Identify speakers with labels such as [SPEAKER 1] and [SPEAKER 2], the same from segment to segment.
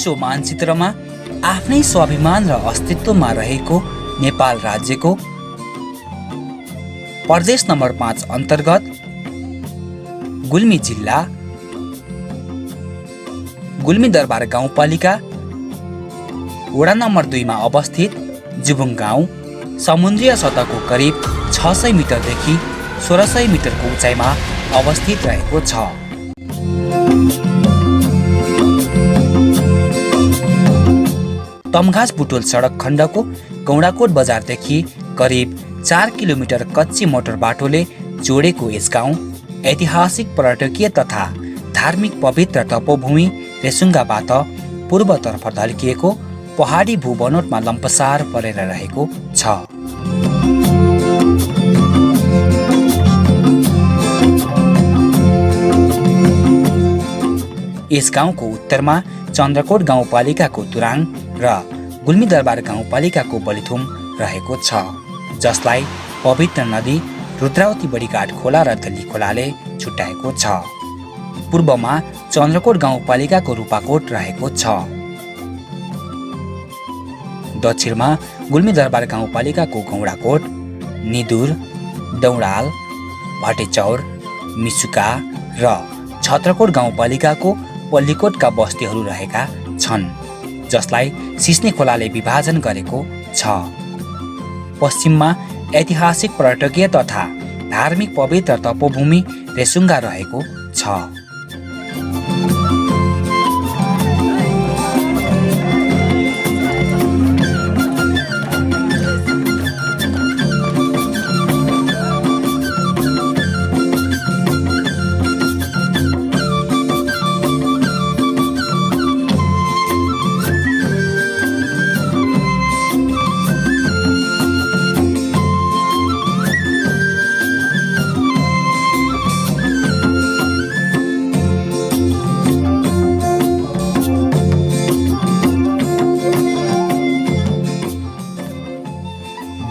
[SPEAKER 1] विश्व मानचित्रमा आफ्नै स्वाभिमान र अस्तित्वमा रहेको नेपाल राज्यको प्रदेश नम्बर 5 अन्तर्गत गुल्मी जिल्ला गुल्मी दरबार गाउँपालिका वडा नम्बर 2 मा अवस्थित जुबुङ गाउँ समुद्रीय सतहको करिब 600 मिटरदेखि 1600 मिटरको उचाइमा अवस्थित रहेको छ। तमघास बुटोल सडक खण्डको गौडाकोट बजारदेखि करिब 4 किलोमिटर कच्ची मोटर बाटोले जोडेको यस गाउँ ऐतिहासिक पर्यटकीय तथा धार्मिक पवित्र तपोभूमि रेसुङ्गाबाट पूर्वतर्फ ढल्किएको पहाडी भूबनोटमा लम्पसार परेर रहेको छ। यस गाउँको उत्तरमा चन्द्रकोट गाउँपालिकाको तुराङ र गुल्मी दरबार गाउँपालिकाको बलिथुम रहेको छ, जसलाई पवित्र नदी रुद्रावती बडीघाट खोला र दल्ली खोलाले छुट्याएको छ। पूर्वमा चन्द्रकोट गाउँपालिकाको रूपाकोट रहेको छ। दक्षिणमा गुल्मी दरबार गाउँपालिकाको गौडाकोट, निदुर, दौडाल, भटेचौर, मिसुका र छत्रकोट गाउँपालिकाको पल्लीकोटका बस्तीहरू रहेका छन्, जसलाई सिस्ने खोलाले विभाजन गरेको छ। पश्चिममा ऐतिहासिक पर्यटकीय तथा धार्मिक पवित्र तपोभूमि रेसुङ्गा रहेको छ।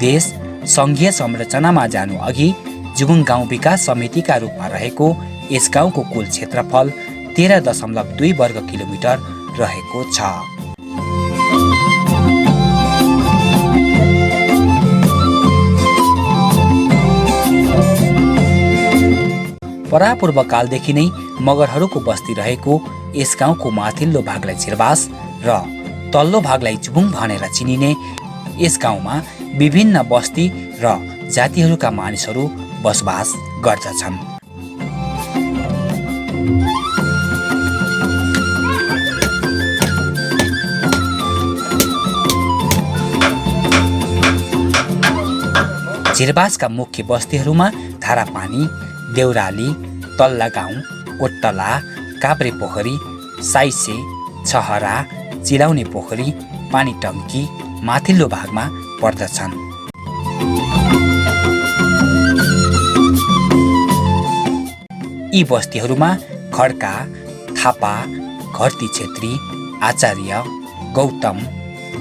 [SPEAKER 1] देश सङ्घीय संरचनामा जानु अघि जुबुङ गाउँ विकास समितिका रूपमा रहेको यस गाउँको कुल क्षेत्रफल 13.2 वर्ग किलोमिटर रहेको छ। परापूर्व कालदेखि नै मगरहरूको बस्ती रहेको यस गाउँको माथिल्लो भागलाई छिरबास र तल्लो भागलाई जुबुङ भनेर चिनिने यस गाउँमा विभिन्न बस्ती र जातिहरूका मानिसहरू बसोबास गर्दछन्। छिरबासका मुख्य बस्तीहरूमा धारापानी, देउराली, तल्ला गाउँ, कोट्टला, काभ्रे पोखरी, साइसे, छहरा, चिलाउने पोखरी, पानी टङ्की माथिल्लो भागमा पर्दछन्। यी बस्तीहरूमा खड्का, थापा, घरती छेत्री, आचार्य, गौतम,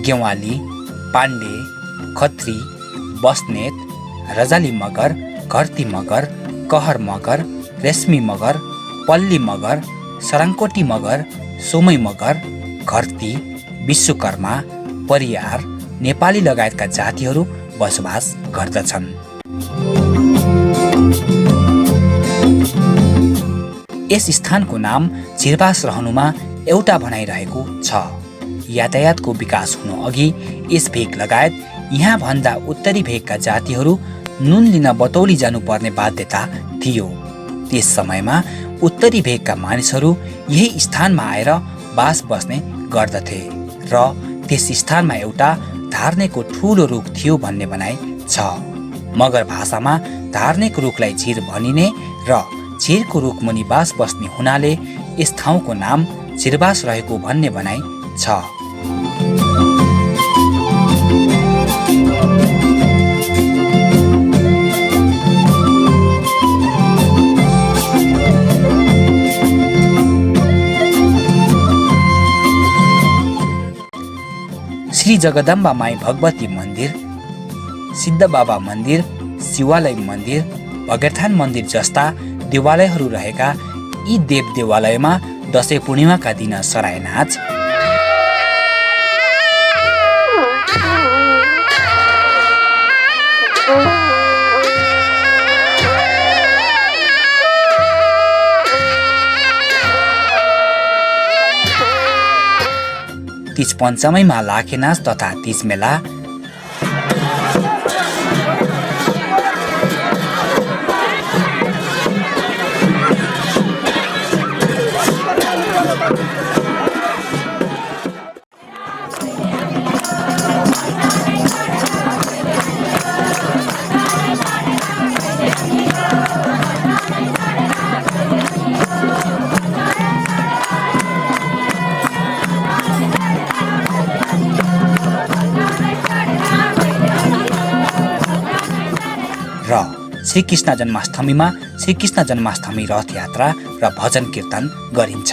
[SPEAKER 1] गेवाली, पाण्डे, खत्री, बस्नेत, रजाली मगर, घरती मगर, कहर मगर, रेशमी मगर, पल्ली मगर, सराङकोटी मगर, सोमै मगर, घरती, विश्वकर्मा, परियार, नेपाली लगायतका जातिहरू बसोबास गर्दछन्। यस स्थानको नाम छिरबास रहनुमा एउटा भनाइरहेको छ। यातायातको विकास हुनु अघि यस भेग लगायत यहाँ भन्दा उत्तरी भेगका जातिहरू नुन लिन बतौली जानुपर्ने बाध्यता थियो। त्यस समयमा उत्तरी भेगका मानिसहरू यही स्थानमा आएर बास बस्ने गर्दथे र त्यस स्थानमा एउटा धार्नेको ठूलो रुख थियो भन्ने भनाइ छ। मगर भाषामा धार्नेको रुखलाई झिर भनिने र झिरको रुख मुनि बास बस्ने हुनाले यस ठाउँको नाम छिरबास रहेको भन्ने भनाइ छ। श्री जगदम्बा माई भगवती मन्दिर, सिद्ध बाबा मन्दिर, शिवालय मन्दिर, भगेरथान मन्दिर जस्ता देवालयहरू रहेका यी देव देवालयमा दशैं पूर्णिमाका दिन सराय नाच, तीज पञ्चमीमा लाखे नाच तथा तीज मेला, र श्रीकृष्ण जन्माष्टमीमा श्रीकृष्ण जन्माष्टमी रथ यात्रा र भजन कीर्तन गरिन्छ।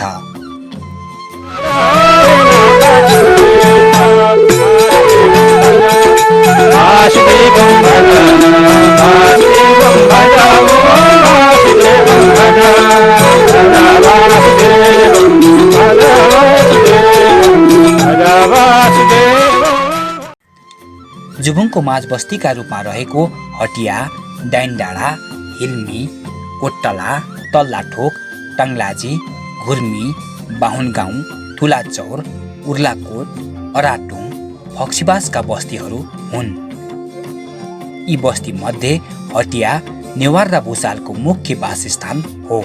[SPEAKER 1] जुबुङको माझ बस्तीका रूपमा रहेको हटिया, डाइनडाँडा, हिल्मी, कोट्टला, तल्लाठोक, टङ्लाजी, घुर्मी, बाहुनगाउँ, ठुलाचौर, उर्लाकोट, अराटुङ, फक्सीबासका बस्तीहरू हुन्। यी बस्ती मध्ये हटिया नेवार र भुसालको मुख्य वासस्थान हो।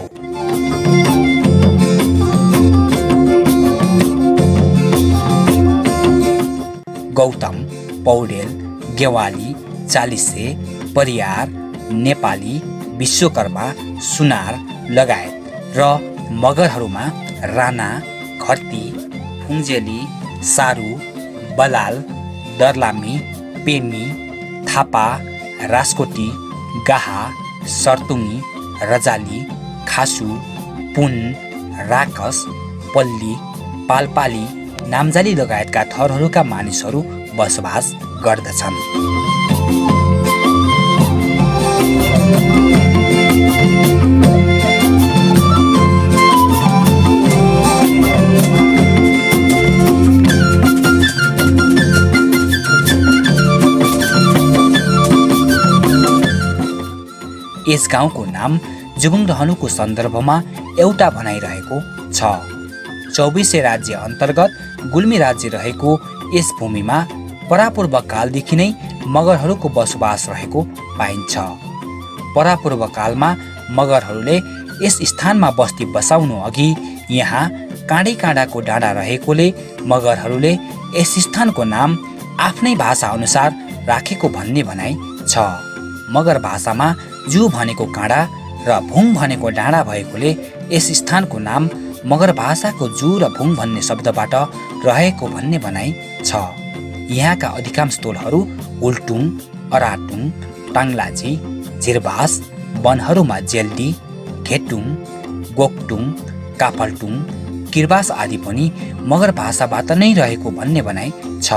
[SPEAKER 1] गौतम, पौडेल, गेवाली, चालिसे, परियार, नेपाली, विश्वकर्मा, सुनार लगायत र मगरहरूमा राणा, घरती, फुङ्जेली, सारू, बलाल, दर्लामी, पेमी, थापा, रास्कोटी, गाहा, सर्तुङ्गी, रजाली, खासु, पुन, राकस, पल्ली, पालपाली, नाम्जाली लगायतका थरहरूका मानिसहरू बसोबास गर्दछन्। यस गाउँको नाम जुबुङ रहनुको सन्दर्भमा एउटा भनाइरहेको छ। 24 राज्य अन्तर्गत गुल्मी राज्य रहेको यस भूमिमा परापूर्व कालदेखि नै मगरहरूको बसोबास रहेको पाइन्छ। परापूर्व कालमा मगरहरूले यस स्थानमा बस्ती बसाउनु अघि यहाँ काँडै काँडाको डाँडा रहेकोले मगरहरूले यस स्थानको नाम आफ्नै भाषा अनुसार राखेको भन्ने भनाइ छ। मगर भाषामा जु भनेको काँडा र भुङ भनेको डाँडा भएकोले यस स्थानको नाम मगर भाषाको जु र भुङ भन्ने शब्दबाट रहेको भन्ने भनाइ छ। यहाँका अधिकांश टोलहरू उल्टुङ, अराटुङ, टाङ्लाजी, झिरबास, वनहरूमा जेल्डी, घेटुङ, गोकटुङ, काफलटुङ, किरबास आदि पनि मगर भाषाबाट नै रहेको भन्ने भनाइ छ।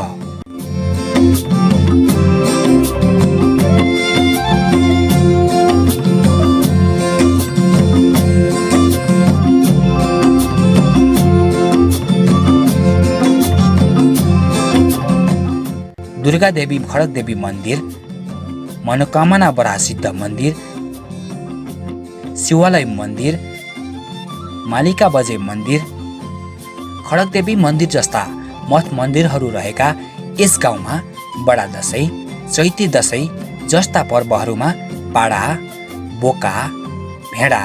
[SPEAKER 1] दुर्गा देवी खडक देवी मन्दिर, मनोकामना बराह सिद्ध मन्दिर, शिवालय मन्दिर, मालिका बजे मन्दिर, खडक देवी मन्दिर जस्ता मठ मन्दिरहरू रहेका यस गाउँमा बडा दशैं, चैते दशैं जस्ता पर्वहरूमा पाडा, बोका, भेडा,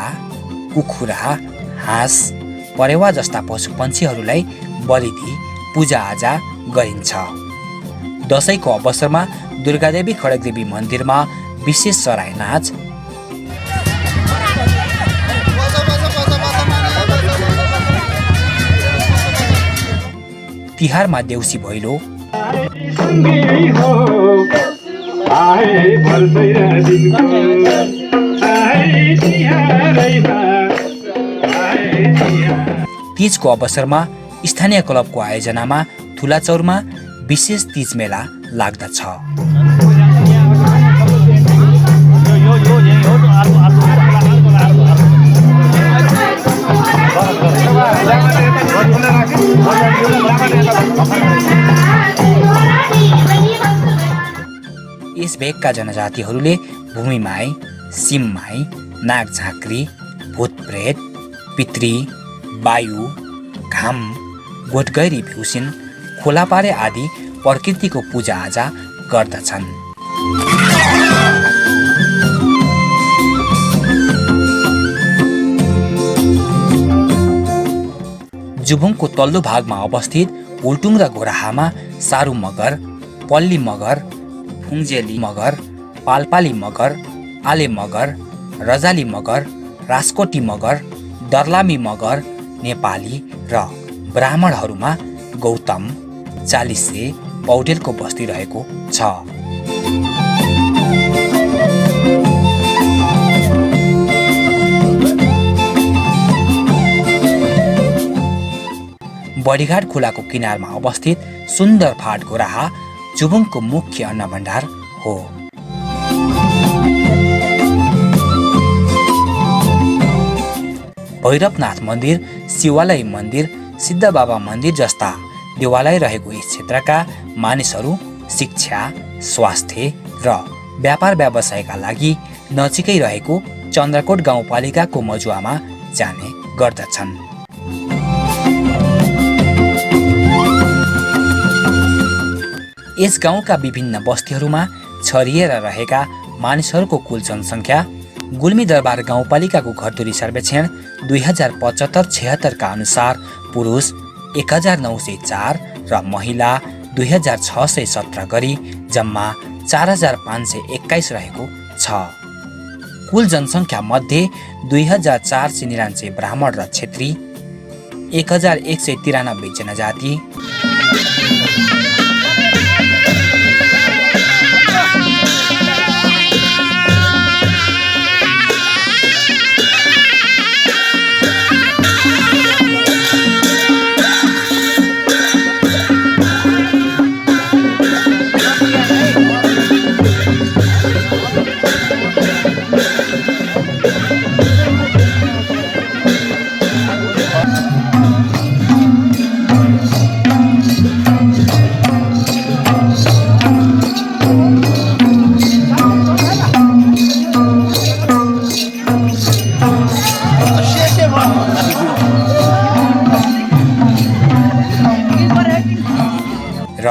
[SPEAKER 1] कुखुरा, हाँस, परेवा जस्ता पशु पन्छीहरूलाई बलि दिई पूजाआजा गरिन्छ। दशैंको अवसरमा दुर्गादेवी खडकदेवी मन्दिरमा विशेष सराय नाच, तिहारमा देउसी भैलो, तीजको अवसरमा स्थानीय क्लबको आयोजनामा ठुलाचौरमा विशेष तीज मेला लाग्दछ। यस भेगका जनजातिहरूले भूमिमाई, सिममाई, नागझाँक्री, भूतप्रेत, पितृ, वायु, घाम, गोठगैरी भ्युसिन, खोलापारे आदि प्रकृतिको पूजाआजा गर्दछन्। जुभुङको तल्लो भागमा अवस्थित हुल्टुङ र घोराहामा सारू मगर, पल्ली मगर, फुङ्जेली मगर, पाल्पाली मगर, आले मगर, रजाली मगर, रास्कोटी मगर, दर्लामी मगर, नेपाली र ब्राह्मणहरूमा गौतम, चालिसे, पौडेलको बस्ती रहेको छ। बडीघाट खोलाको किनारमा अवस्थित सुन्दर फाँट घोराहा जुभुङको मुख्य अन्न भण्डार हो। भैरवनाथ मन्दिर, शिवालय मन्दिर, सिद्धबाबा मन्दिर जस्ता देवालय रहेको यस क्षेत्रका मानिसहरू शिक्षा, स्वास्थ्य र व्यापार व्यवसायका लागि नजिकै रहेको चन्द्रकोट गाउँपालिकाको मजुवामा जाने गर्दछन्। यस गाउँका विभिन्न बस्तीहरूमा छरिएर रहेका मानिसहरूको कुल जनसङ्ख्या गुल्मी दरबार गाउँपालिकाको घरधुरी सर्वेक्षण 2075-76 का अनुसार पुरुष 1904 र महिला 2617 गरी जम्मा 4521 रहेको छ। कुल जनसङ्ख्या मध्ये 2499 ब्राह्मण र क्षेत्री, 1193 जनजाति, र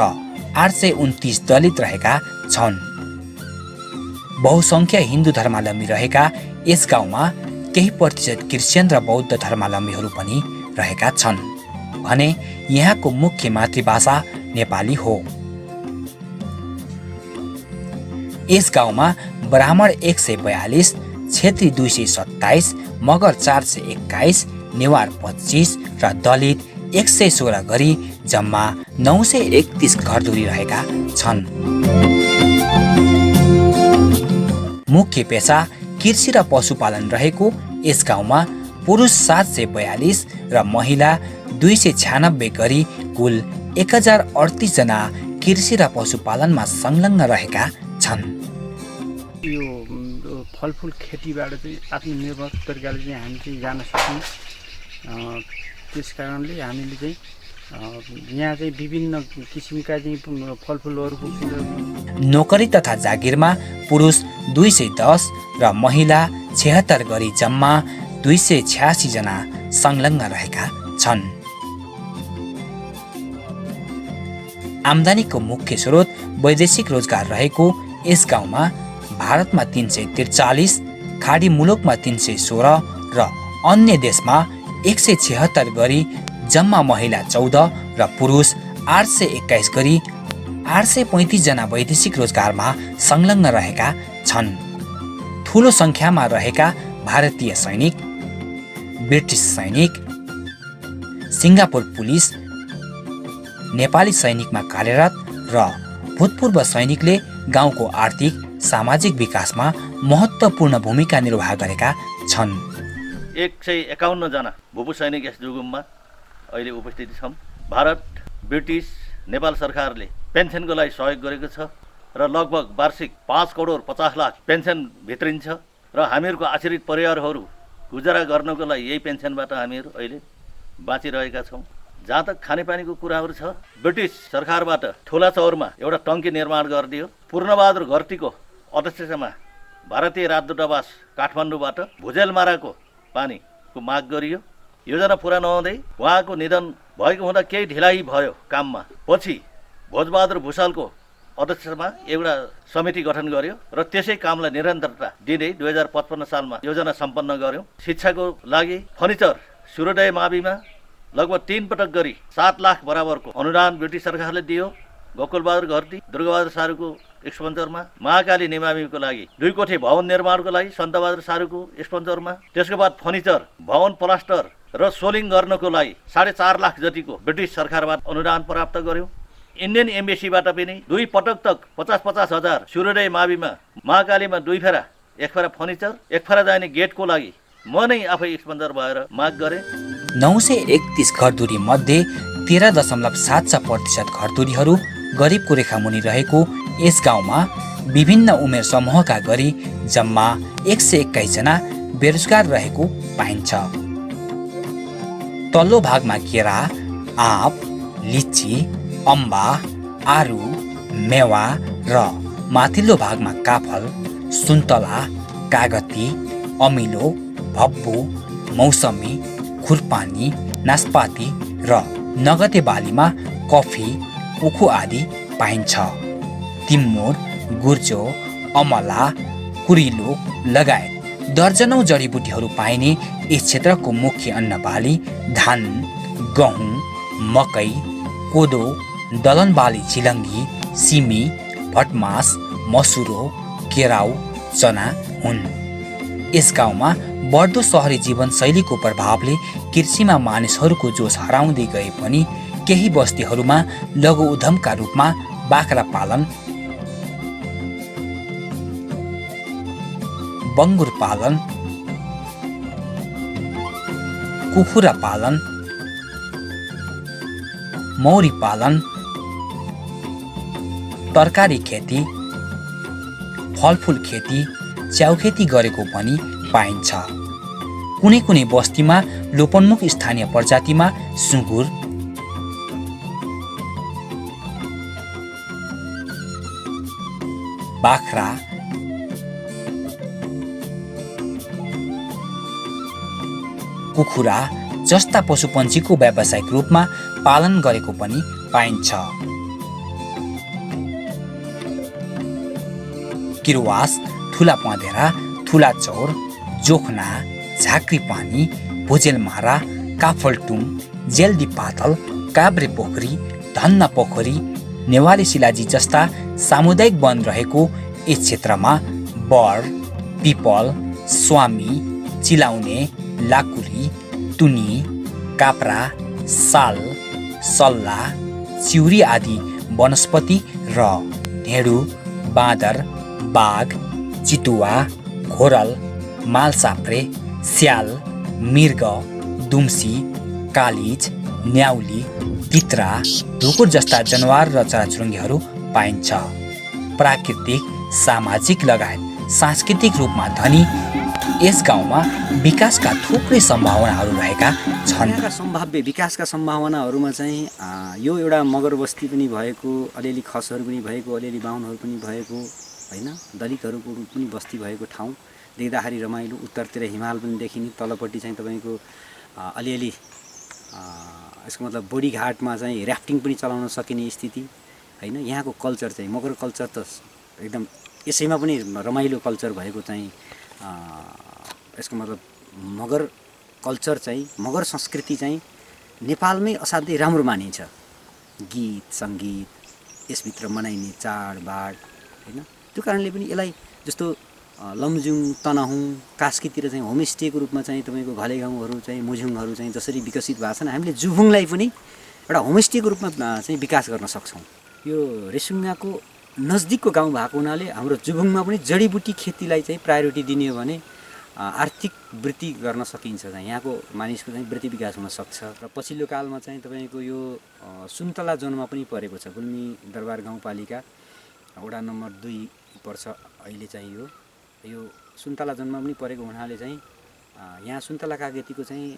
[SPEAKER 1] 829 दलित रहेका छन्। बहुसङ्ख्य हिन्दू धर्मावलम्बी रहेका यस गाउँमा केही प्रतिशत क्रिश्चियन र बौद्ध धर्मावलम्बीहरू पनि रहेका छन् भने यहाँको मुख्य मातृभाषा नेपाली हो। यस गाउँमा ब्राह्मण 142, क्षेत्री 227, मगर 421, नेवार 25 र दलित 116 गरी जम्मा 931 घरधुरी रहेका छन्। मुख्य पेशा कृषि र पशुपालन रहेको यस गाउँमा पुरुष 742 र महिला 296 गरी कुल 1038 जना कृषि र पशुपालनमा संलग्न रहेका छन्।
[SPEAKER 2] यो फलफुल खेतीबाट चाहिँ आत्मनिर्भर तरिकाले चाहिँ हामी चाहिँ जान सक्छौँ। त्यस कारणले हामीले चाहिँ यहाँ चाहिँ विभिन्न किसिमका चाहिँ फलफुलहरू
[SPEAKER 1] नोकरी तथा जागिरमा पुरुष 210 र महिला 76 गरी जम्मा 286 जना संलग्न रहेका छन्। आम्दानीको मुख्य स्रोत वैदेशिक रोजगार रहेको यस गाउँमा भारतमा 343, खाडी मुलुकमा 316 र अन्य देशमा 176 गरी जम्मा महिला 14 र पुरुष 821 गरी 835 जना वैदेशिक रोजगारमा संलग्न रहेका छन्। ठूलो संख्यामा रहेका भारतीय सैनिक, ब्रिटिस सैनिक, सिङ्गापुर पुलिस, नेपाली सैनिकमा कार्यरत र भूतपूर्व सैनिकले गाउँको आर्थिक सामाजिक विकासमा महत्त्वपूर्ण भूमिका निर्वाह गरेका छन्।
[SPEAKER 3] 151 जना भूपू सैनिक यस जुगुममा अहिले उपस्थित छौँ। भारत, ब्रिटिस, नेपाल सरकारले पेन्सनको लागि सहयोग गरेको छ र लगभग वार्षिक 5 करोड 50 लाख पेन्सन भित्रिन्छ र हामीहरूको आश्रित परिवारहरू गुजारा गर्नको लागि यही पेन्सनबाट हामीहरू अहिले बाँचिरहेका छौँ। जहाँ तक खानेपानीको कुराहरू छ, ब्रिटिस सरकारबाट ठुला चौरमा एउटा टङ्की निर्माण गरिदियो। पूर्णबहादुर घरतीको अध्यक्षतामा भारतीय राजदूतावास काठमाडौँबाट भुजेलमाराको पानीको माग गरियो। योजना पुरा नहुँदै उहाँको निधन भएको हुँदा केही ढिलाइ भयो काममा। पछि भोजबहादुर भुषालको अध्यक्षतामा एउटा समिति गठन गर्यो र त्यसै कामलाई निरन्तरता दिँदै 2055 सालमा योजना सम्पन्न गर्यो। शिक्षाको लागि फर्निचर सूर्योदय माविमा लगभग 3 पटक गरी 7 लाख बराबरको अनुदान ब्रिटिस सरकारले दियो। गोकुलबहादुर घरती, दुर्गाबहादुर सारूको स्पोन्सरमा, महाकाली निमाविको लागि 2 कोठे भवन निर्माणको लागि सन्तबहादुर सारूको स्पोन्सरमा, त्यसको बाद फर्निचर, भवन प्लास्टर र सोलिङ गर्नको लागि 4.5 लाख जतिको ब्रिटिस सरकारबाट अनुदान प्राप्त गर्यो। इन्डियन एम्बेसीबाट पनि 2 पटक तक 50-50 हजार सूर्योदय माविमा, महाकालीमा 2 फेरा, 1 फेरा फर्निचर, 1 फेरा जाने गेटको लागि म नै आफै स्पोन्सर भएर माग गरेँ।
[SPEAKER 1] 931 घरधुरी मध्ये 13.76% घरधुरीहरू गरिबको रेखामुनि रहेको यस गाउँमा विभिन्न उमेर समूहका गरी जम्मा 121 जना बेरोजगार रहेको पाइन्छ। तल्लो भागमा केरा, आँप, लिची, अम्बा, आरु, मेवा र माथिल्लो भागमा काफल, सुन्तला, कागती, अमिलो, भब्बु, मौसमी, खुर्पानी, नास्पाती र नगदे बालीमा कफी, उखु आदि पाइन्छ। तिम्मुर, गुर्जो, अमला, कुरिलो लगायत दर्जनौं जडीबुटीहरू पाइने यस क्षेत्रको मुख्य अन्न बाली धान, गहुँ, मकै, कोदो, दलहन बाली झिलङ्गी, सिमी, भटमास, मसुरो, केराउ, चना हुन्। यस गाउँमा बढ्दो सहरी जीवनशैलीको प्रभावले कृषिमा मानिसहरूको जोस हराउँदै गए पनि केही बस्तीहरूमा लघु उद्यमका रूपमा बाख्रा पालन, बङ्गुर पालन, कुखुरा पालन, मौरी पालन, तरकारी खेती, फलफुल खेती, च्याउखेती गरेको पनि पाइन्छ। कुनै कुनै बस्तीमा लोपन्मुख स्थानीय प्रजातिमा सुँगुर, बाख्रा, कुखुरा जस्ता पशुपन्छीको व्यावसायिक रूपमा पालन गरेको पनि पाइन्छ। किरवास, ठुला पँधेरा, ठुला चौर, जोखना, झाँक्री पानी, भुजेलमारा, काफलटुङ, जेल्दी पातल, काभ्रे पोखरी, धन्ना पोखरी, नेवाली शिलाजी जस्ता सामुदायिक वन रहेको यस क्षेत्रमा बर, पिपल, स्वामी, चिलाउने, लाकुरी, तुनी, काप्रा, साल, सल्ला, चिउरी आदि वनस्पति र ढेँडु, बाँदर, बाघ, चितुवा, घोरल, मालसाप्रे, स्याल, मृग, दुम्सी, कालिज, न्याउली, तित्रा, ढुकुर जस्ता जनावर र चराचुरुङ्गीहरू पाइन्छ। प्राकृतिक, सामाजिक लगायत सांस्कृतिक रूपमा धनी यस गाउँमा विकासका थुप्रै सम्भावनाहरू रहेका छन्।
[SPEAKER 4] सम्भाव्य विकासका सम्भावनाहरूमा चाहिँ यो एउटा मगर बस्ती पनि भएको, अलिअलि खसहरू पनि भएको, अलिअलि बाहुनहरू पनि भएको, होइन, दलितहरूको पनि बस्ती भएको ठाउँ देख्दाखेरि रमाइलो। उत्तरतिर हिमाल पनि देखिने, तलपट्टि चाहिँ तपाईँको अलिअलि यसको मतलब बोडीघाटमा चाहिँ ऱ्याफ्टिङ पनि चलाउन सकिने स्थिति, होइन। यहाँको कल्चर चाहिँ मगर कल्चर त एकदम यसैमा पनि रमाइलो कल्चर भएको चाहिँ यसको मतलब मगर कल्चर चाहिँ, मगर संस्कृति चाहिँ नेपालमै असाध्यै राम्रो मानिन्छ। गीत सङ्गीत यसभित्र मनाइने चाडबाड, होइन। त्यो कारणले पनि यसलाई जस्तो लमजुङ, तनहुँ, कास्कीतिर चाहिँ होमस्टेको रूपमा चाहिँ तपाईँको घले गाउँहरू चाहिँ, मुझुङहरू चाहिँ जसरी विकसित भएको छन्, हामीले जुभुङलाई पनि एउटा होमस्टेको रूपमा चाहिँ विकास गर्न सक्छौँ। यो रेसुङ्गाको नजदिकको गाउँ भएको हुनाले हाम्रो जुभुङमा पनि जडीबुटी खेतीलाई चाहिँ प्रायोरिटी दिने हो भने आर्थिक वृद्धि गर्न सकिन्छ। चाहिँ यहाँको मानिसको चाहिँ वृद्धि विकास हुन सक्छ। र पछिल्लो कालमा चाहिँ तपाईँको यो सुन्तला जोनमा पनि परेको छ। गुल्मी दरबार गाउँपालिका वडा नम्बर 2 पर्छ अहिले चाहिँ यो सुन्तला जोनमा पनि परेको हुनाले चाहिँ यहाँ सुन्तला कागतीको चाहिँ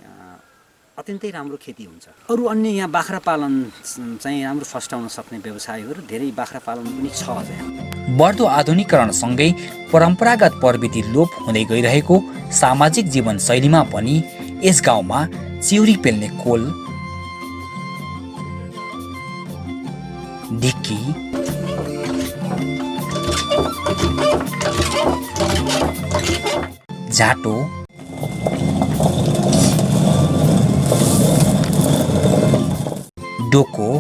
[SPEAKER 4] अत्यन्तै राम्रो खेती हुन्छ। अरू अन्य यहाँ बाख्रा पालन चाहिँ राम्रो फस्टाउन सक्ने व्यवसायहरू धेरै बाख्रा पालन पनि छ।
[SPEAKER 1] बढ्दो आधुनिकीकरणसँगै परम्परागत प्रविधि लोप हुँदै गइरहेको सामाजिक जीवनशैलीमा पनि यस गाउँमा चिउरी पेल्ने कोल, ढिक्की, झाटो, डोको,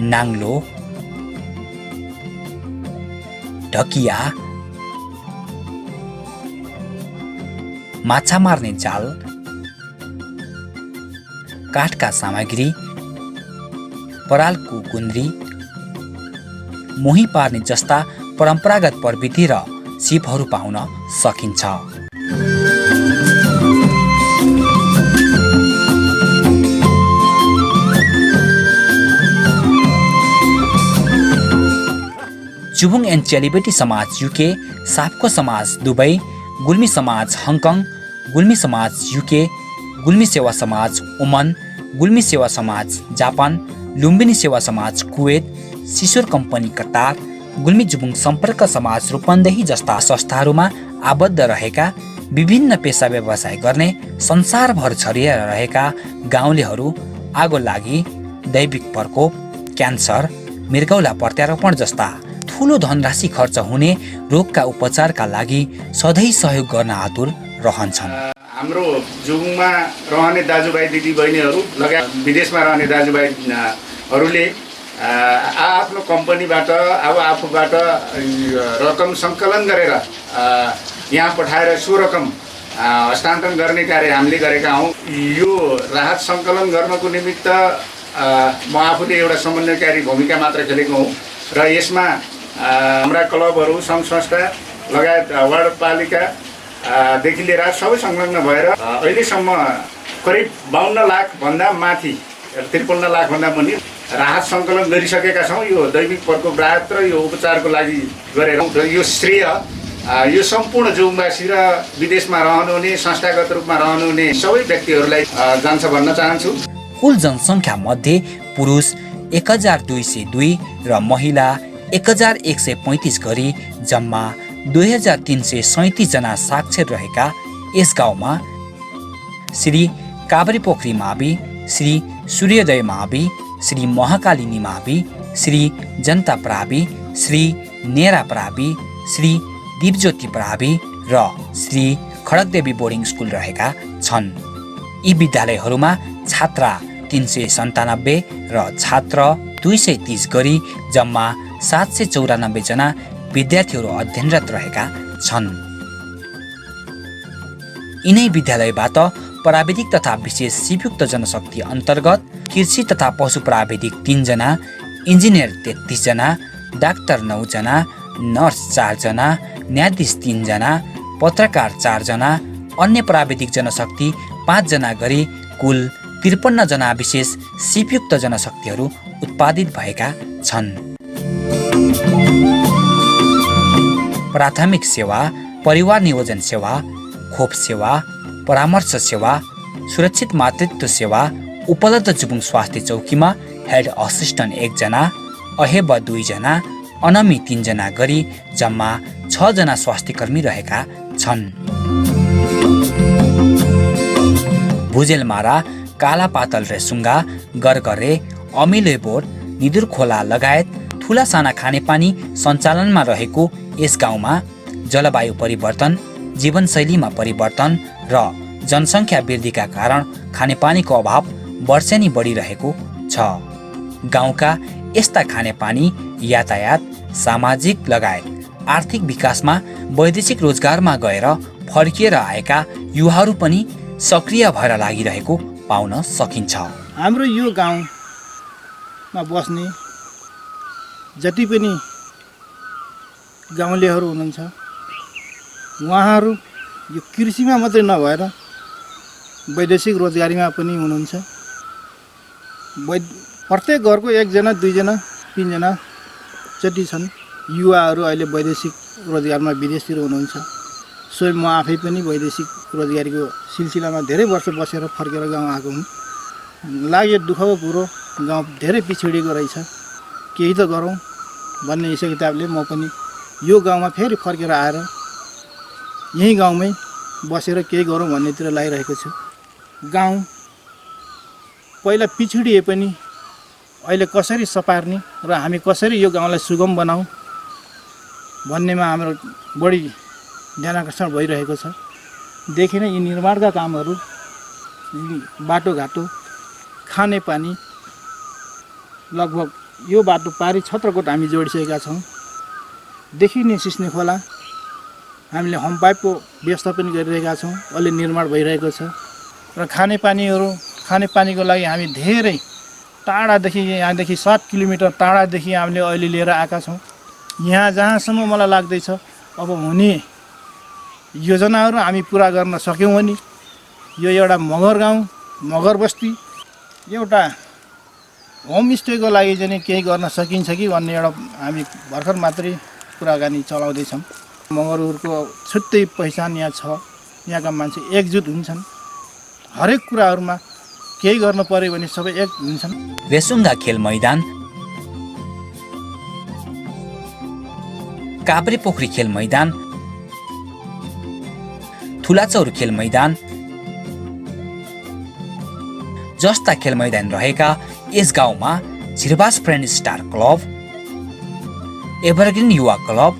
[SPEAKER 1] नाङ्लो, ढकिया, माछा मार्ने जाल, काठका सामग्री, परालको गुन्द्री, मोही पार्ने जस्ता परम्परागत प्रविधि र सिपहरू पाउन सकिन्छ। चुबुङ एन्ड चेलीबेटी समाज युके, सापको समाज दुबई, गुल्मी समाज हङकङ, गुल्मी समाज युके, गुल्मी सेवा समाज ओमन, गुल्मी सेवा समाज जापान, लुम्बिनी सेवा समाज कुवेत, सिसोर कम्पनी कतार, गुल्मी जुबुङ सम्पर्क समाज रूपन्देही जस्ता संस्थाहरूमा आबद्ध रहेका विभिन्न पेसा व्यवसाय गर्ने संसारभर छरिएर रहेका गाउँलेहरू आगो लागि, दैविक प्रकोप, क्यान्सर, मृगौला प्रत्यारोपण जस्ता ठुलो धनराशि खर्च हुने रोगका उपचारका लागि सधैँ सहयोग गर्न आतुर रहन्छन्।
[SPEAKER 5] हाम्रो जुबुङमा रहने दाजुभाइ दिदीबहिनीहरू लगायत विदेशमा रहने दाजुभाइहरूले आफ्नो कम्पनीबाट अब आफूबाट रकम सङ्कलन गरेर यहाँ पठाएर सो रकम हस्तान्तरण गर्ने कार्य हामीले गरेका हौँ। यो राहत सङ्कलन गर्नको निमित्त म आफूले एउटा समन्वयकारी भूमिका मात्र खेलेको हुँ र यसमा हाम्रा क्लबहरू सङ्घ संस्था लगायत वार्डपालिका देखि लिएर सबै संलग्न भएर अहिलेसम्म करिब 52 लाखभन्दा माथि 53 लाखभन्दा पनि राहत सङ्कलन गरिसकेका छौँ। यो दैविक प्रकोप राहत र यो उपचारको लागि गरेर यो श्रेय यो सम्पूर्ण जुबुङवासी र विदेशमा रहनुहुने संस्थागत रूपमा रहनुहुने सबै व्यक्तिहरूलाई जान्छ भन्न चाहन्छु।
[SPEAKER 1] कुल जनसङ्ख्या मध्ये पुरुष 1202 र महिला 1135 गरी जम्मा 2337 जना साक्षर रहेका यस गाउँमा श्री काभ्रेपोखरी मावि, श्री सूर्योदय मावि, श्री महाकालिनी मावि, श्री जनता प्रावि, श्री नेरा प्रावि, श्री दिपज्योति प्रावि र श्री खडकदेवी बोर्डिङ स्कुल रहेका छन्। यी विद्यालयहरूमा छात्रा 397 र छात्र 230 गरी जम्मा 794 जना विद्यार्थीहरू अध्ययनरत रहेका छन्। यिनै विद्यालयबाट प्राविधिक तथा विशेष सिपयुक्त जनशक्ति अन्तर्गत कृषि तथा पशु प्राविधिक 3 जना, इन्जिनियर 33 जना, डाक्टर 9 जना, नर्स 4 जना, न्यायाधीश 3 जना, पत्रकार 4 जना, अन्य प्राविधिक जनशक्ति 5 जना गरी कुल 53 जना विशेष सिपयुक्त जनशक्तिहरू उत्पादित भएका छन्। प्राथमिक सेवा, परिवार नियोजन सेवा, खोप सेवा, परामर्श सेवा, सुरक्षित मातृत्व सेवा उपलब्ध जुबुङ स्वास्थ्य चौकीमा हेड असिस्टेन्ट 1 जना, अहेब 2 जना, अनमी 3 जना गरी जम्मा 6 जना स्वास्थ्यकर्मी रहेका छन्। भुजेलमारा, कालापातल रेसुङ्गा, गरगरे, अमिले बोट, निदुर खोला लगायत ठुला साना खानेपानी सञ्चालनमा रहेको यस गाउँमा जलवायु परिवर्तन, जीवनशैलीमा परिवर्तन र जनसङ्ख्या वृद्धिका कारण खानेपानीको अभाव वर्षेनी बढिरहेको छ। गाउँका यस्ता खानेपानी, यातायात, सामाजिक लगायत आर्थिक विकासमा वैदेशिक रोजगारमा गएर फर्किएर आएका युवाहरू पनि सक्रिय भएर लागिरहेको पाउन सकिन्छ।
[SPEAKER 6] हाम्रो यो गाउँमा बस्ने जति पनि गाउँलेहरू हुनुहुन्छ उहाँहरू यो कृषिमा मात्रै नभएर वैदेशिक रोजगारीमा पनि हुनुहुन्छ। प्रत्येक घरको 1 जना, 2 जना, 3 जना जति छन् युवाहरू अहिले वैदेशिक रोजगारमा विदेशतिर हुनुहुन्छ। स्वयं म आफै पनि वैदेशिक रोजगारीको सिलसिलामा धेरै वर्ष बसेर फर्केर गाउँ आएको हुँ। लाग्यो दुःखको कुरो, गाउँ धेरै पिछडिएको रहेछ, केही त गरौँ भन्ने हिसाब किताबले म पनि यो गाउँमा फेरि फर्केर आएर यही गाउँमै बसेर केही गरौँ भन्नेतिर लागिरहेको छु। गाउँ पहिला पिछडिए पनि अहिले कसरी सपार्ने र हामी कसरी यो गाउँलाई सुगम बनाऊँ भन्नेमा हाम्रो बढी ध्यानाकर्षण भइरहेको छ। देखि नै यी निर्माणका कामहरू, बाटोघाटो, खानेपानी, लगभग यो बाटो पारी छत्रकोट हामी जोडिसकेका छौँ। देखि नै सिस्ने खोला हामीले होम पाइपको व्यवस्था पनि गरिरहेका छौँ, अहिले निर्माण भइरहेको छ। र खानेपानीको लागि हामी धेरै टाढादेखि, यहाँदेखि 7 किलोमिटर टाढादेखि हामीले अहिले लिएर आएका छौँ। यहाँ जहाँसम्म मलाई लाग्दैछ अब हुने योजनाहरू हामी पुरा गर्न सक्यौँ भने यो एउटा मगर गाउँ, मगर बस्ती, एउटा होमस्टेको लागि चाहिँ केही गर्न सकिन्छ कि भन्ने एउटा हामी भर्खर मात्रै कुराकानी चलाउँदैछौँ। मगरहरूको छुट्टै पहिचान यहाँ छ, यहाँका मान्छे एकजुट हुन्छन्, हरेक कुराहरूमा केही गर्नु पर्यो भने सबै एक हुन्छन्।
[SPEAKER 1] रेसुङ्गा खेल मैदान, काभ्रेपोखरी खेल मैदान, ठुलाचौर खेल मैदान जस्ता खेल मैदान रहेका यस गाउँमा छिरबास फ्रेन्ड स्टार क्लब, एभरग्रिन युवा क्लब,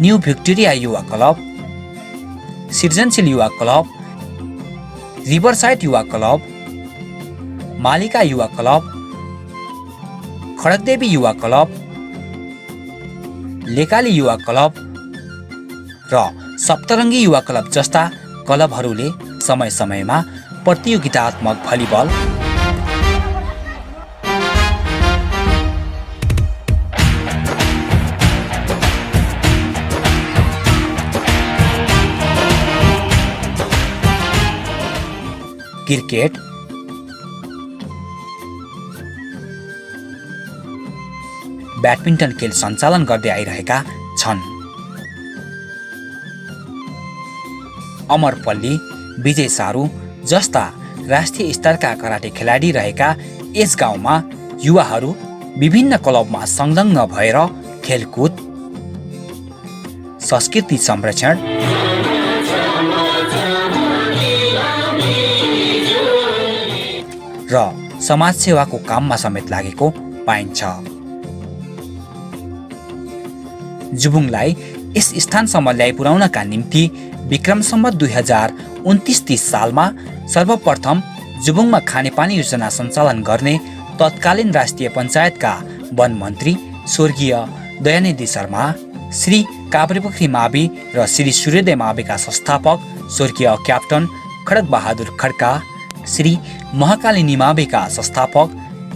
[SPEAKER 1] न्यू भिक्टोरिया युवा क्लब, सृजनशील युवा क्लब, रिभरसाइड युवा क्लब, मालिका युवा क्लब, खडकदेवी युवा क्लब, लेकाली युवा क्लब र सप्तरङ्गी युवा क्लब जस्ता क्लबहरूले समय समयमा प्रतियोगितात्मक भलिबल, क्रिकेट, ब्याडमिन्टन खेल सञ्चालन गर्दै आइरहेका छन्। अमरपल्ली, विजय सारू जस्ता राष्ट्रिय स्तरका कराटे खेलाडी रहेका यस गाउँमा युवाहरू विभिन्न क्लबमा संलग्न भएर खेलकुद, संस्कृति संरक्षण, र समाजसेवाको काममा समेत लागेको पाइन्छ। जुबुङलाई यस स्थानसम्म ल्याइपुर्याउनका निम्ति विक्रम सम्वत 2029-30 सालमा सर्वप्रथम जुबुङमा खानेपानी योजना सञ्चालन गर्ने तत्कालीन राष्ट्रिय पञ्चायतका वन मन्त्री स्वर्गीय दयानिधि शर्मा, श्री काभ्रेपोखरी मावि र श्री सूर्योदय माविका संस्थापक स्वर्गीय क्याप्टन खड्ग बहादुर खड्का, श्री महाकालिनी माविका संस्थापक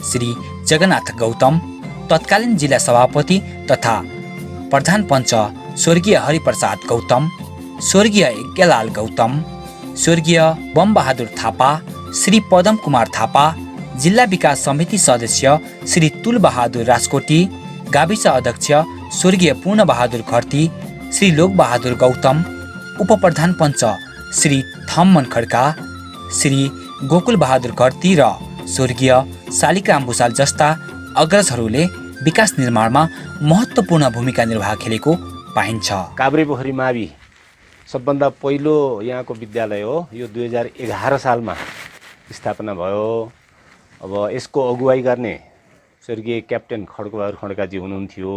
[SPEAKER 1] श्री जगन्नाथ गौतम, तत्कालीन जिल्ला सभापति तथा प्रधान पञ्च स्वर्गीय हरिप्रसाद गौतम, स्वर्गीय यज्ञलाल गौतम, स्वर्गीय बम बहादुर थापा, श्री पदम कुमार थापा, जिल्ला विकास समिति सदस्य श्री तुल बहादुर राजकोटी, गाविस अध्यक्ष स्वर्गीय पूर्ण बहादुर खर्ती, श्री लोक बहादुर गौतम, उपप्रधान पञ्च श्री थम्मन खड्का, श्री गोकुल बहादुर खर्ती र स्वर्गीय शालिग्राम भुषाल जस्ता अग्रजहरूले विकास निर्माणमा महत्त्वपूर्ण भूमिका निर्वाह खेलेको पाइन्छ।
[SPEAKER 7] काभ्रेपोखरी मावि सबभन्दा पहिलो यहाँको विद्यालय हो। यो 2011 सालमा स्थापना भयो। अब यसको अगुवाई गर्ने स्वर्गीय क्याप्टेन खड्गबहादुर खड्काजी हुनुहुन्थ्यो।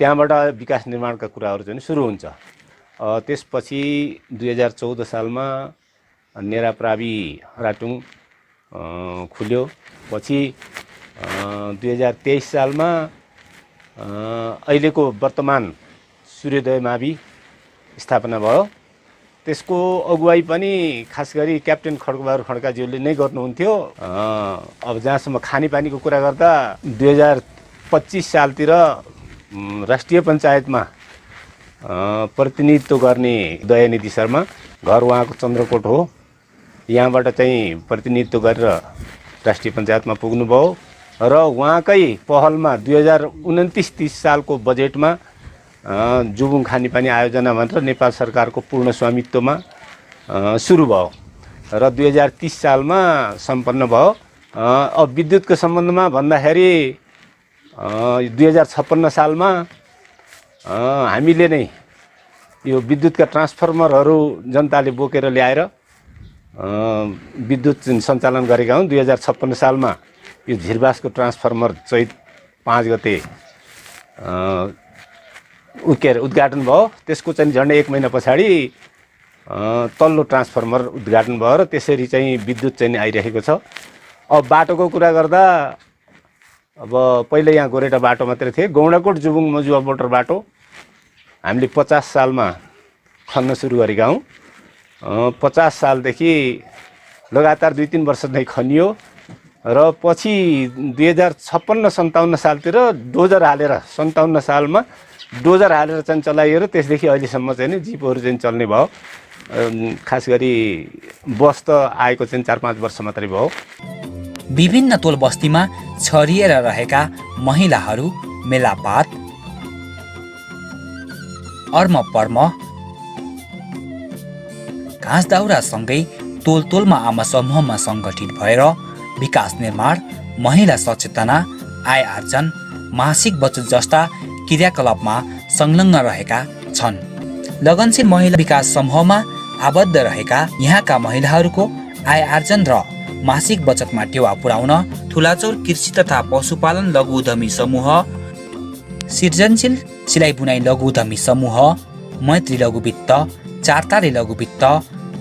[SPEAKER 7] त्यहाँबाट विकास निर्माणका कुराहरू चाहिँ सुरु हुन्छ। त्यसपछि 2014 सालमा नेराप्रावि राटुङ खुल्यो। पछि 2023 सालमा अहिलेको वर्तमान सूर्योदय मावि स्थापना भयो। त्यसको अगुवाई पनि खास गरी क्याप्टेन खड्गबहादुर खड्काज्यूले नै गर्नुहुन्थ्यो। अब जहाँसम्म खानेपानीको कुरा गर्दा 2025 सालतिर राष्ट्रिय पञ्चायतमा प्रतिनिधित्व गर्ने दयानिधि शर्मा, घर उहाँको चन्द्रकोट हो, यहाँबाट चाहिँ प्रतिनिधित्व गरेर राष्ट्रिय पञ्चायतमा पुग्नुभयो र उहाँकै पहलमा 2029-30 सालको बजेटमा जुबुङ खानेपानी आयोजना भनेर नेपाल सरकारको पूर्ण स्वामित्वमा सुरु भयो र 2030 सालमा सम्पन्न भयो। अब विद्युतको सम्बन्धमा भन्दाखेरि 2056 सालमा हामीले नै यो विद्युतका ट्रान्सफर्मरहरू जनताले बोकेर ल्याएर विद्युत सञ्चालन गरेका हौँ। 2056 सालमा यो झिरबासको ट्रान्सफर्मर चैत 5 गते उद्घाटन भयो। त्यसको चाहिँ झन्डै 1 महिना पछाडि तल्लो ट्रान्सफर्मर उद्घाटन भयो र त्यसरी चाहिँ विद्युत चाहिँ आइरहेको छ। अब बाटोको कुरा गर्दा अब पहिले यहाँ गोरेटा बाटो मात्रै थिए। गौँडाकोट जुबुङ मजुवा मोटर बाटो हामीले 50 सालमा खन्न सुरु गरेका हौँ। 50 सालदेखि लगातार 2-3 वर्ष नै खनियो र पछि 2056-57 सालतिर डोजर हालेर 57 सालमा डोजर हालेर चाहिँ चलाइयो र त्यसदेखि अहिलेसम्म चाहिँ नि जिपहरू चाहिँ चल्ने भयो। खास गरी बस त आएको चाहिँ 4-5 वर्ष मात्रै भयो।
[SPEAKER 1] विभिन्न टोल बस्तीमा छरिएर रहेका महिलाहरू मेलापात, अर्म पर्म, घाँस दाउरासँगै टोल टोलमा आमा समूहमा सङ्गठित भएर विकास निर्माण, महिला सचेतना, आय आर्जन, मासिक बचत जस्ता क्रियाकलापमा संलग्न रहेका छन्। लगनशील महिला विकास समूहमा आबद्ध रहेका यहाँका महिलाहरूको आय आर्जन र मासिक बचतमा टेवा पुर्याउन ठुलाचौर कृषि तथा पशुपालन लघु उद्यमी समूह, सृजनशील सिलाइ बुनाइ लघु उद्यमी समूह, मैत्री लघु वित्त, चारतारे लघु वित्त,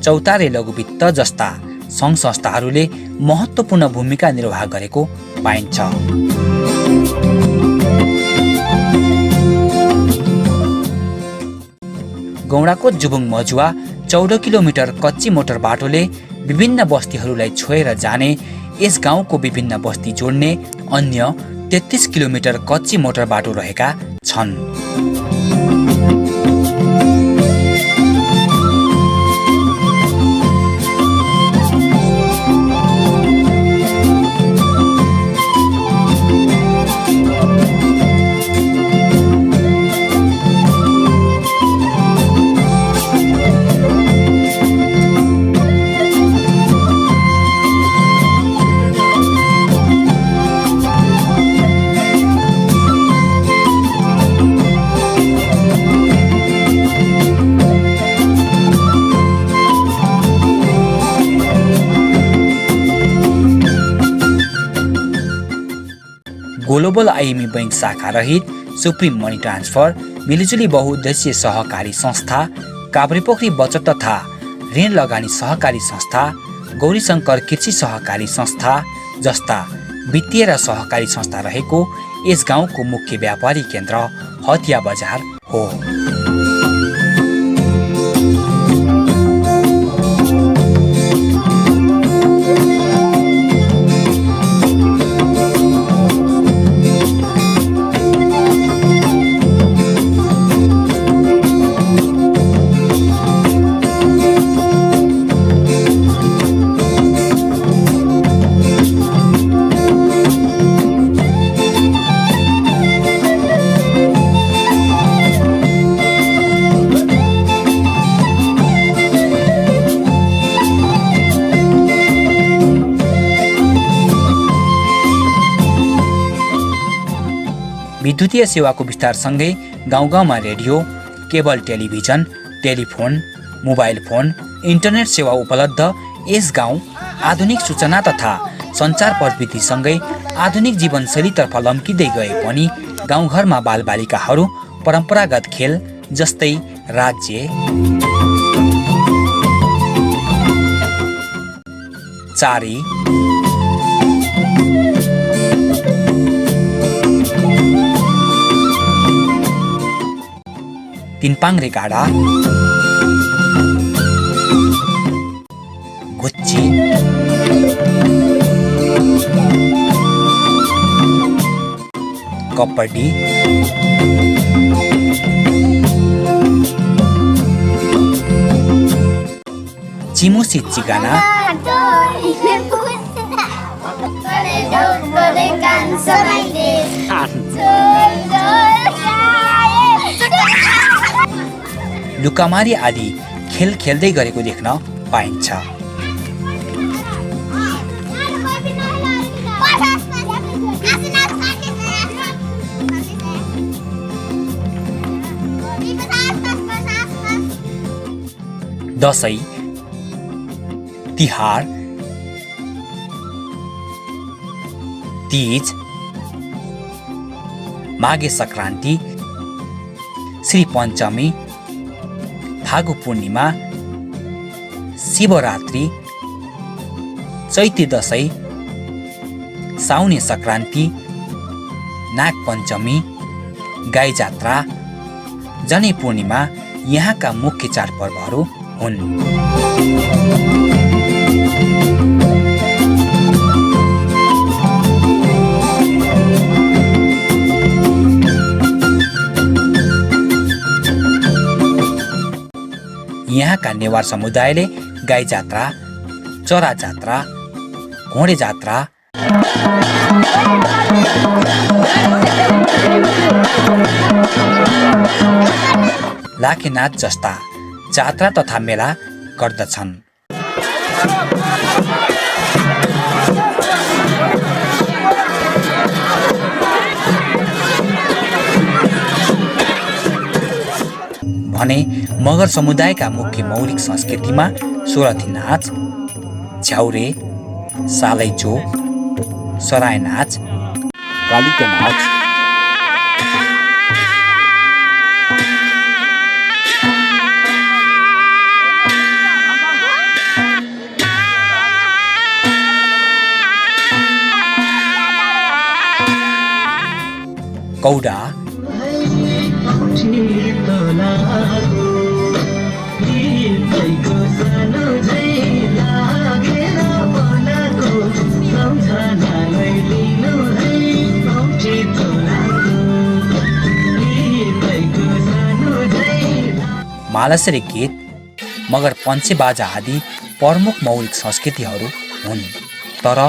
[SPEAKER 1] चौतारे लघु वित्त जस्ता सङ्घ संस्थाहरूले महत्त्वपूर्ण भूमिका निर्वाह गरेको पाइन्छ। गौँडाकोट जुबुङ मजुवा 14 किलोमिटर कच्ची मोटर बाटोले विभिन्न बस्तीहरूलाई छोएर जाने, यस गाउँको विभिन्न बस्ती जोड्ने अन्य 33 किलोमिटर कच्ची मोटर बाटो रहेका छन्। ग्लोबल आइएमई बैंक शाखा रहित सुप्रिम मनी ट्रान्सफर, मिलिजुली बहुउद्देश्य सहकारी संस्था, काभ्रेपोखरी बचत तथा ऋण लगानी सहकारी संस्था, गौरीशङ्कर कृषि सहकारी संस्था जस्ता वित्तीय र सहकारी संस्था रहेको यस गाउँको मुख्य व्यापारी केन्द्र हतिया बजार हो। विद्युतीय सेवाको विस्तारसँगै गाउँ गाउँमा radio, cable television, telephone, mobile phone, internet सेवा उपलब्ध यस गाउँ आधुनिक सूचना तथा सञ्चार प्रविधिसँगै आधुनिक जीवनशैलीतर्फ लम्किँदै गए पनि गाउँघरमा बालबालिकाहरू परम्परागत खेल जस्तै राज्य, चारी, तिनपाङ्रे गाडा, गुच्ची, कबड्डी, चिमुसी चिगाना, लुकामारी आदि खेल खेल्दै गरेको देख्न पाइन्छ। दसैँ, तिहार, तीज, माघे सङ्क्रान्ति, श्री पञ्चमी, फागु पूर्णिमा, शिवरात्रि, चैते दशैँ, साउने सङ्क्रान्ति, नाग पञ्चमी, गाई जात्रा, जनै पूर्णिमा यहाँका मुख्य चाडपर्वहरू हुन्। यहाँका नेवार समुदायले गाई जात्रा, चरा जात्रा, घोडे जात्रा, लाखेनाच जस्ता जात्रा तथा मेला गर्दछन्। भने मगर समुदायका मुख्य मौलिक संस्कृतिमा सोरथी नाच, झ्याउरे, सालैचो, सराय नाच, कालिका नाच, कौडा, मालसरी गीत, मगर पञ्चे बाजा आदि प्रमुख मौलिक संस्कृतिहरू हुन्। तर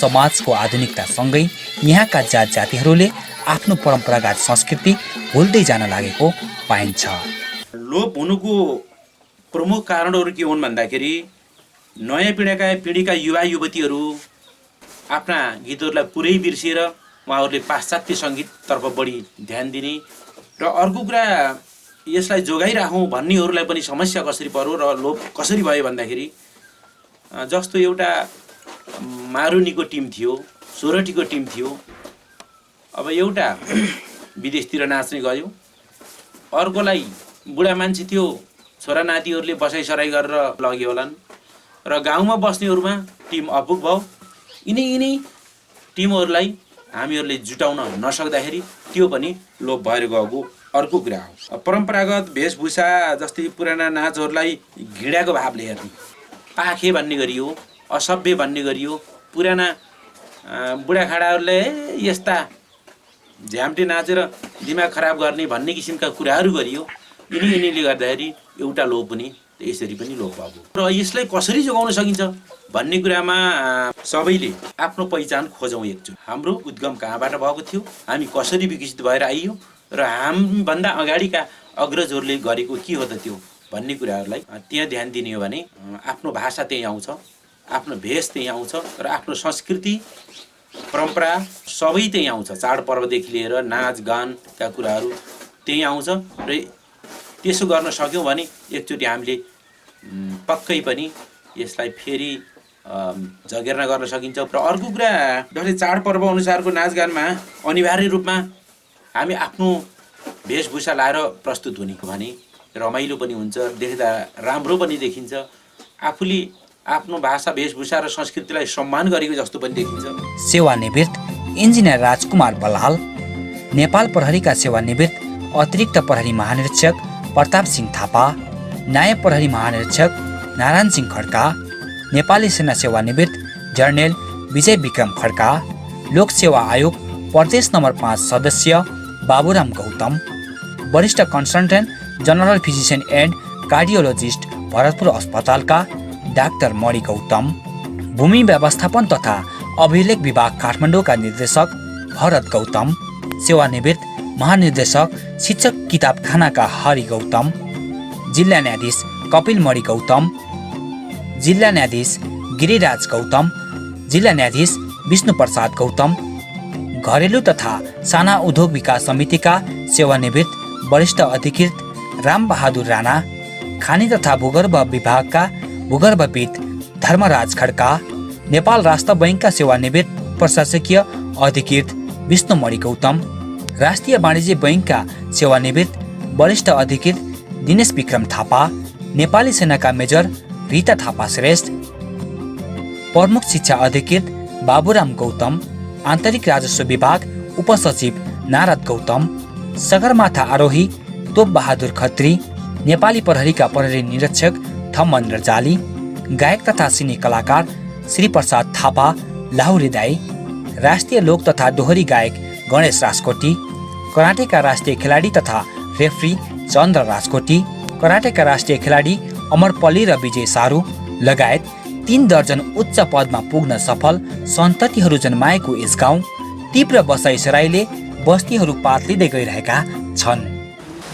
[SPEAKER 1] समाजको आधुनिकतासँगै यहाँका जात जातिहरूले आफ्नो परम्परागत संस्कृति भुल्दै जान लागेको पाइन्छ।
[SPEAKER 8] लोप हुनुको प्रमुख कारणहरू के हुन् भन्दाखेरि नयाँ पिँढीका युवा युवतीहरू आफ्ना गीतहरूलाई पुरै बिर्सिएर उहाँहरूले पाश्चात्य सङ्गीततर्फ बढी ध्यान दिने र अर्को कुरा यसलाई जोगाइराखौँ भन्नेहरूलाई पनि समस्या कसरी पर्यो र लोप कसरी भयो भन्दाखेरि जस्तो एउटा मारुनीको टिम थियो, सोरठीको टिम थियो, अब एउटा विदेशतिर नाच्ने गयो, अर्कोलाई बुढा मान्छे थियो, छोरा नातिहरूले बसाइसराई गरेर लग्यो होलान् र गाउँमा बस्नेहरूमा टिम अपुग भयो। यिनै टिमहरूलाई हामीहरूले जुटाउन नसक्दाखेरि त्यो पनि लोप भएर गएको अर्को कुरा हो। परम्परागत वेशभूषा जस्तै पुराना नाचहरूलाई घृणाको भावले हेर्ने, पाखे भन्ने गरियो, असभ्य भन्ने गरियो, पुराना बुढाखाडाहरूले यस्ता झ्याम्टे नाचेर दिमाग खराब गर्ने भन्ने किसिमका कुराहरू गरियो। यिनीले गर्दाखेरि एउटा लोप पनि यसरी पनि लोप भएको र यसलाई कसरी जोगाउन सकिन्छ भन्ने कुरामा सबैले आफ्नो पहिचान खोजौँ एकचोटि। हाम्रो उद्गम कहाँबाट भएको थियो, हामी कसरी विकसित भएर आइयो र हामीभन्दा अगाडिका अग्रजहरूले गरेको के हो त त्यो भन्ने कुराहरूलाई त्यहाँ ध्यान दिने हो भने आफ्नो भाषा त्यहीँ आउँछ, आफ्नो भेष त्यहीँ आउँछ र आफ्नो संस्कृति परम्परा सबै त्यहीँ आउँछ। चाडपर्वदेखि लिएर नाचगानका कुराहरू त्यहीँ आउँछ र त्यसो गर्न सक्यौँ भने एकचोटि हामीले पक्कै पनि यसलाई फेरि जगेर्ना गर्न सकिन्छ। र अर्को कुरा जस्तै चाडपर्व अनुसारको नाचगानमा अनिवार्य रूपमा हामी आफ्नो वेशभूषा लाएर प्रस्तुत हुने भने रमाइलो पनि हुन्छ, देख्दा राम्रो पनि देखिन्छ, आफूले आफ्नो भाषा वेशभूषा र संस्कृतिलाई सम्मान गरेको जस्तो पनि देखिन्छ।
[SPEAKER 1] सेवानिवृत्त इन्जिनियर राजकुमार बल्लाल, नेपाल प्रहरीका सेवानिवृत्त अतिरिक्त प्रहरी महानिरीक्षक प्रताप सिंह थापा, नायब प्रहरी महानिरीक्षक नारायण सिंह खड्का, नेपाली सेना सेवानिवृत्त जर्नेल विजय विक्रम खड्का, लोक सेवा आयोग प्रदेश नम्बर 5 सदस्य बाबुराम गौतम, वरिष्ठ consultant general physician and cardiologist Bharatpur अस्पतालका डाक्टर मणि गौतम, भूमि व्यवस्थापन तथा अभिलेख विभाग काठमाडौँका निर्देशक भरत गौतम, सेवानिवृत्त महानिर्देशक शिक्षक किताबखानाका हरि गौतम, जिल्ला न्यायाधीश कपिल मणि गौतम, जिल्ला न्यायाधीश गिरिराज गौतम, जिल्ला न्यायाधीश विष्णु प्रसाद गौतम, घरेलु तथा साना उद्योग विकास समितिका सेवानिवृत्त वरिष्ठ अधिकृत राम बहादुर राणा, खानी तथा भूगर्भ विभागका भूगर्भविद धर्मराज खड्का, नेपाल राष्ट्र बैङ्कका सेवानिवृत्त प्रशासकीय अधिकृत विष्णुमणि गौतम, राष्ट्रिय वाणिज्य बैङ्कका सेवानिवृत्त वरिष्ठ अधिकृत दिनेश विक्रम थापा, नेपाली सेनाका मेजर रीता थापा श्रेष्ठ, प्रमुख शिक्षा अधिकृत बाबुराम गौतम, आन्तरिक राजस्व विभाग उपसचिव नारद गौतम, सगरमाथा आरोही तोप बहादुर खत्री, नेपाली प्रहरीका प्रहरी निरीक्षक थम्मन रजाली, गायक तथा सिने कलाकार श्री प्रसाद थापा लाहुरे दाई, राष्ट्रिय लोक तथा दोहोरी गायक गणेश राजकोटी, कराटेका राष्ट्रिय खेलाडी तथा रेफ्री चन्द्र राजकोटी, कराटेका राष्ट्रिय खेलाडी अमरपल्ली र विजय सारू लगायत 3 दर्जन उच्च पदमा पुग्न सफल सन्ततिहरू जन्माएको यस गाउँ तीव्र बसाइसराईले बस्तीहरू पातलिँदै गइरहेका छन्।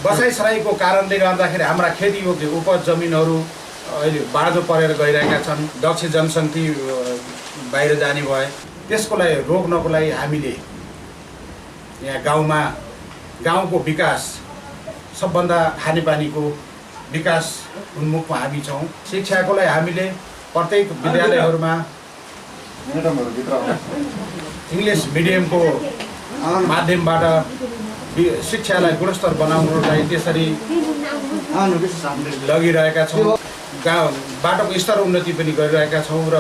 [SPEAKER 5] बसाइसराईको कारणले गर्दाखेरि हाम्रा खेतीयोग्य उपज जमिनहरू अहिले बाँझो परेर गइरहेका छन्। दक्ष जनशक्ति बाहिर जाने भए त्यसको लागि रोक्नको लागि हामीले यहाँ गाउँको विकास सबभन्दा खानेपानीको विकास उन्मुखमा हामी छौँ। शिक्षाको लागि हामीले प्रत्येक विद्यालयहरूमा इङ्ग्लिस मिडियमको माध्यमबाट शिक्षालाई गुणस्तर बनाउनलाई त्यसरी लगिरहेका छौँ। बाटोको स्तर उन्नति पनि गरिरहेका छौँ र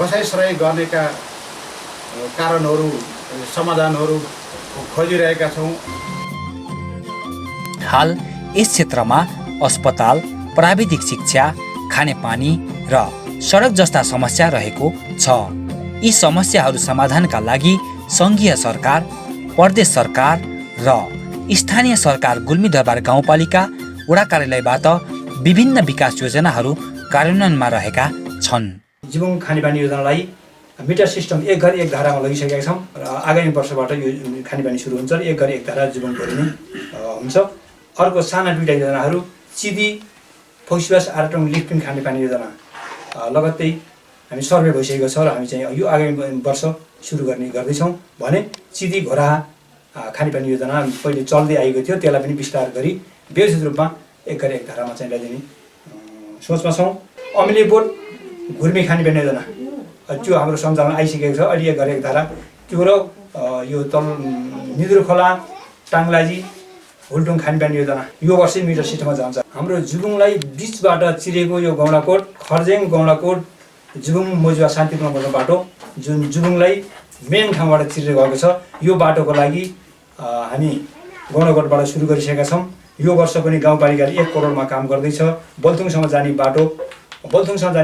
[SPEAKER 5] बसाइसराई गर्नेका कारणहरू समाधानहरू खोजिरहेका छौँ।
[SPEAKER 1] हाल यस क्षेत्रमा अस्पताल, प्राविधिक शिक्षा, खानेपानी र सडक जस्ता समस्या रहेको छ। यी समस्याहरू समाधानका लागि सङ्घीय सरकार, प्रदेश सरकार र स्थानीय सरकार गुल्मी दरबार गाउँपालिका वडा कार्यालयबाट विभिन्न विकास योजनाहरू कार्यान्वयनमा रहेका छन्।
[SPEAKER 9] जीवन खानेपानी योजनालाई मिटर सिस्टम एक घर एक धारामा लगिसकेका छौँ र आगामी वर्षबाट यो खानेपानी सुरु हुन्छ र एक घर एक धारा जीवन भरिने हुन्छ। अर्को साना दुईटा योजनाहरू चिदी फौसबास आरटङ लिफ्टिङ खानेपानी योजना लगत्तै हामी सर्वे भइसकेको छ र हामी चाहिँ यो आगामी वर्ष सुरु गर्दैछौँ भने चिदी घोरा खानेपानी योजना पहिले चल्दै आएको थियो, त्यसलाई पनि विस्तार गरी व्यवस्थित रूपमा एक घर एक धारामा चाहिँ लैजाने सोचमा छौँ। अमिले बोट घुर्मी खानेपानी योजना त्यो हाम्रो सञ्चालन आइसकेको छ। अहिले एक घर एक धारा त्यो र यो तल निद्रो खोला टाङ्लाजी हुल्टुङ खानेपानी योजना यो वर्षै मिटर सिस्टममा जान्छ। हाम्रो जुबुङलाई बिचबाट चिरेको यो गौँडाकोट खर्जेङ गौँडाकोट जुबुङ मोजुवा शान्तिपूर्ण बस्ने बाटो जुन जुबुङलाई मेन ठाउँबाट चिरेर गएको छ, यो बाटोको लागि हामी गौँडाकोटबाट सुरु गरिसकेका छौँ। यो वर्ष पनि गाउँपालिकाले 1 करोडमा काम गर्दैछ। बल्थुङसम्म जाने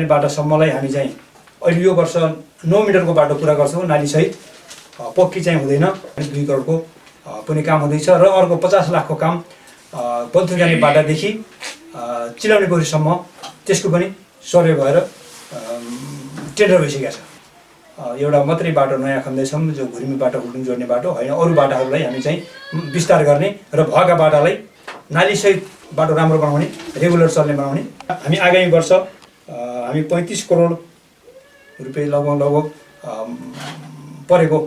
[SPEAKER 9] बाटोसम्मलाई हामी चाहिँ अहिले यो वर्ष 9 मिटरको बाटो पुरा गर्छौँ नालीसहित, पक्की चाहिँ हुँदैन। 2 करोडको पनि काम हुँदैछ र अर्को 50 लाखको काम बल्थुङ जाने बाटादेखि चिलाउने पोखरीसम्म त्यसको पनि सर्वे भएर टेन्डर भइसकेको छ। एउटा मात्रै बाटो नयाँ खन्दैछौँ जो घुर्मी बाटो हुल्टुङ जोड्ने बाटो होइन, अरू बाटाहरूलाई हामी चाहिँ विस्तार गर्ने र भएका बाटालाई नालीसहित बाटो राम्रो बनाउने, रेगुलर चल्ने बनाउने। हामी आगामी वर्ष हामी 35 करोड रुपियाँ लगभग परेको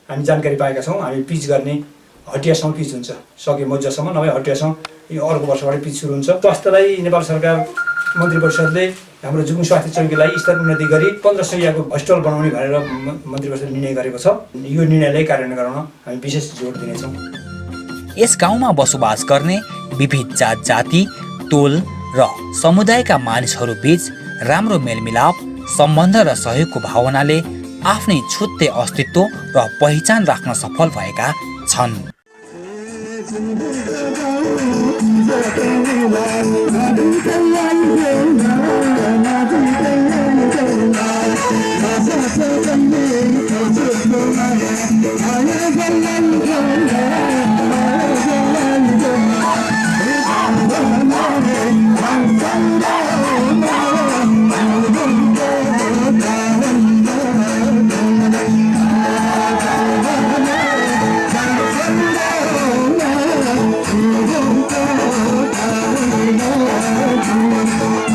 [SPEAKER 9] हामी जानकारी पाएका छौँ। हामी पिच गर्ने हटियासम्म पिच हुन्छ, सके मोजासम्म नभए हटियासम्म यो अर्को वर्षबाट पिच सुरु हुन्छ। स्वास्थ्यलाई नेपाल सरकार मन्त्री परिषदले हाम्रो जुबुङ स्वास्थ्य चौकीलाई स्तर उन्नति गरी 15 शैय्याको हस्पिटल बनाउने भनेर मन्त्री परिषदले निर्णय गरेको छ। यो निर्णयलाई कार्यान्वयन गराउन हामी विशेष जोड दिनेछौँ।
[SPEAKER 1] यस गाउँमा बसोबास गर्ने विविध जात जाति, टोल र समुदायका मानिसहरू बीच राम्रो मेलमिलाप, सम्बन्ध र सहयोगको भावनाले आफ्नै छुट्टै अस्तित्व र पहिचान राख्न सफल भएका छन्।
[SPEAKER 10] Oh,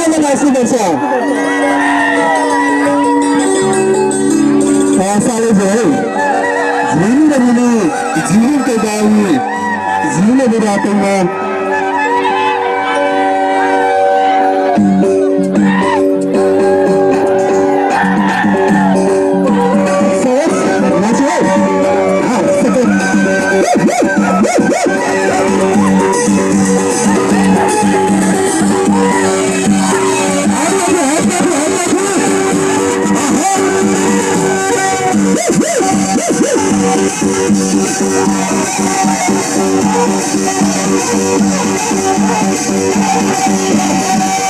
[SPEAKER 10] झिल्नेमा नाच्नुपर्छ साह्रै भयो झिल्नु र मिली झिल्को गाउँ झिल्ने बिरातमा
[SPEAKER 11] Thank you.